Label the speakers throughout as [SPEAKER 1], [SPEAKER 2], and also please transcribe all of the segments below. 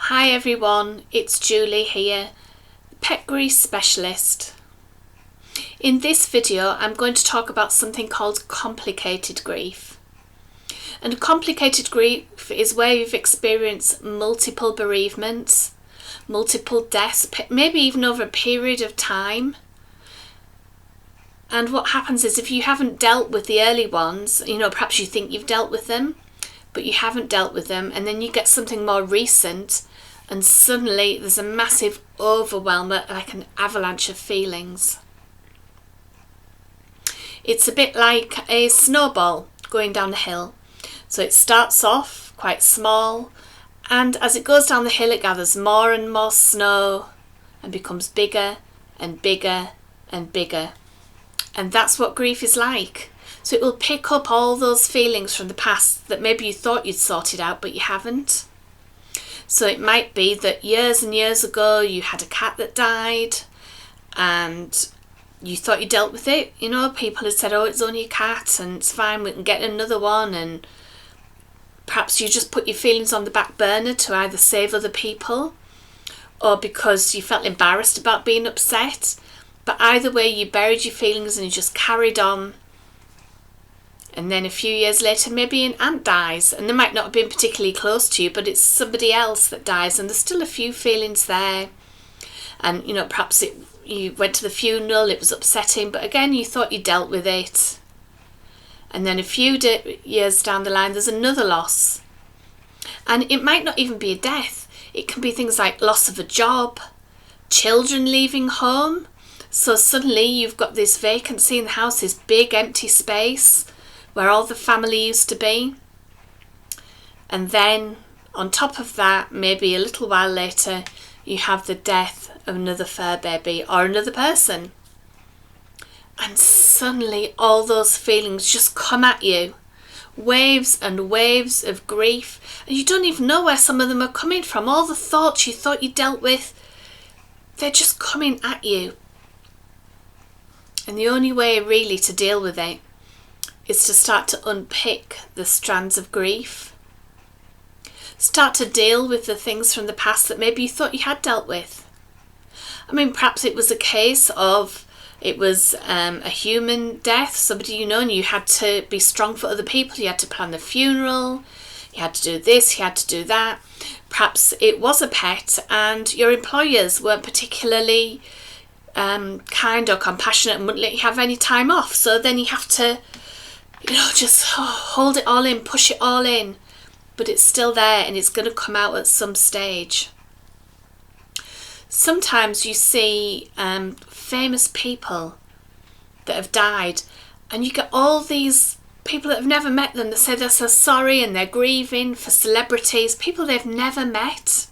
[SPEAKER 1] Hi everyone, it's Julie here, pet grief specialist. In this video I'm going to talk about something called complicated grief. And complicated grief is where you've experienced multiple bereavements, multiple deaths, maybe even over a period of time. And what happens is if you haven't dealt with the early ones, perhaps you think you've dealt with them, but you haven't dealt with them, and then you get something more recent and suddenly there's a massive overwhelm, like an avalanche of feelings. It's a bit like a snowball going down a hill. So it starts off quite small, and as it goes down the hill it gathers more and more snow and becomes bigger and bigger and bigger. And that's what grief is like. So it will pick up all those feelings from the past that maybe you thought you'd sorted out, but you haven't. So it might be that years and years ago you had a cat that died and you thought you dealt with it. People had said, oh, it's only a cat and it's fine, we can get another one. And perhaps you just put your feelings on the back burner to either save other people or because you felt embarrassed about being upset. But either way, you buried your feelings and you just carried on. And then a few years later, maybe an aunt dies, and they might not have been particularly close to you, but it's somebody else that dies, and there's still a few feelings there. And, perhaps you went to the funeral, it was upsetting, but again, you thought you dealt with it. And then a few years down the line, there's another loss. And it might not even be a death. It can be things like loss of a job, children leaving home. So suddenly you've got this vacancy in the house, this big empty space where all the family used to be. And then on top of that, maybe a little while later, you have the death of another fur baby or another person. And suddenly all those feelings just come at you. Waves and waves of grief. And you don't even know where some of them are coming from. All the thoughts you thought you dealt with, they're just coming at you. And the only way really to deal with it is to start to unpick the strands of grief. Start to deal with the things from the past that maybe you thought you had dealt with. Perhaps it was a case of it was a human death, somebody and you had to be strong for other people. You had to plan the funeral, you had to do this, you had to do that. Perhaps it was a pet and your employers weren't particularly kind or compassionate and wouldn't let you have any time off. So then you have to just hold it all in, push it all in, but it's still there and it's going to come out at some stage. Sometimes you see famous people that have died and you get all these people that have never met them that say they're so sorry and they're grieving for celebrities, people they've never met.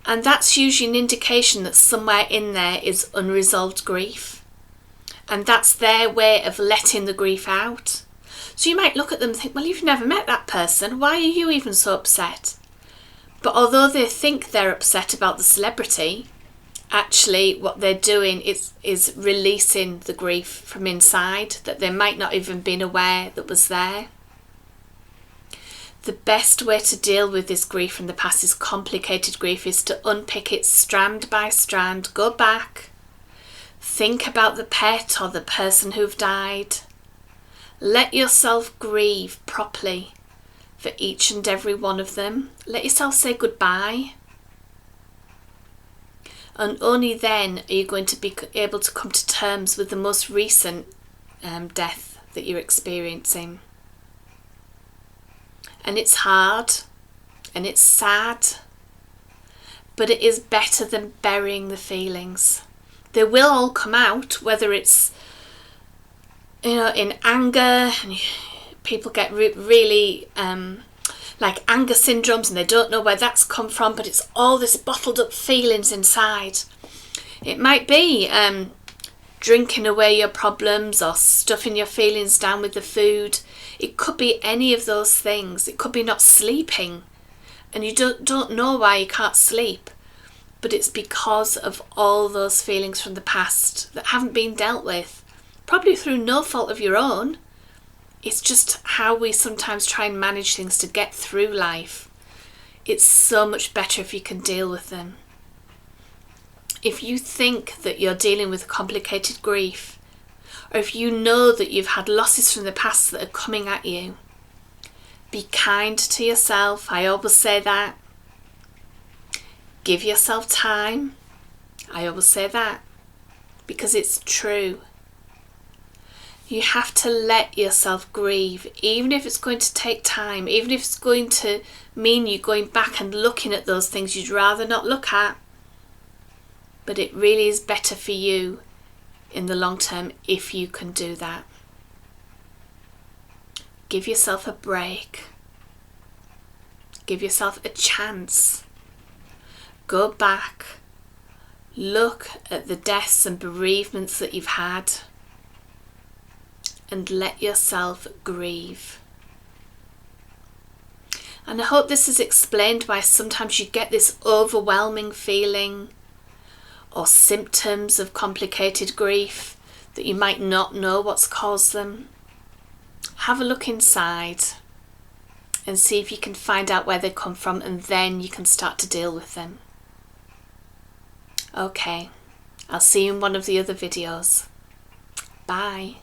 [SPEAKER 1] And that's usually an indication that somewhere in there is unresolved grief. And that's their way of letting the grief out. So you might look at them and think, well, you've never met that person. Why are you even so upset? But although they think they're upset about the celebrity, actually what they're doing is releasing the grief from inside that they might not even been aware that was there. The best way to deal with this grief from the past, is complicated grief, is to unpick it strand by strand, go back, think about the pet or the person who've died. Let yourself grieve properly for each and every one of them. Let yourself say goodbye. And only then are you going to be able to come to terms with the most recent death that you're experiencing. And it's hard and it's sad, but it is better than burying the feelings. They will all come out, whether it's in anger, and people get really like anger syndromes and they don't know where that's come from, but it's all this bottled up feelings inside. It might be drinking away your problems or stuffing your feelings down with the food. It could be any of those things. It could be not sleeping and you don't know why you can't sleep, but it's because of all those feelings from the past that haven't been dealt with, probably through no fault of your own. It's just how we sometimes try and manage things to get through life. it's so much better if you can deal with them. If you think that you're dealing with complicated grief, or if you know that you've had losses from the past that are coming at you, be kind to yourself. I always say that. Give yourself time. I always say that because it's true. You have to let yourself grieve, even if it's going to take time, even if it's going to mean you going back and looking at those things you'd rather not look at. But it really is better for you in the long term if you can do that. Give yourself a break. Give yourself a chance. Go back. Look at the deaths and bereavements that you've had and let yourself grieve. And I hope this has explained why sometimes you get this overwhelming feeling or symptoms of complicated grief that you might not know what's caused them. Have a look inside and see if you can find out where they come from, and then you can start to deal with them. Okay, I'll see you in one of the other videos. Bye.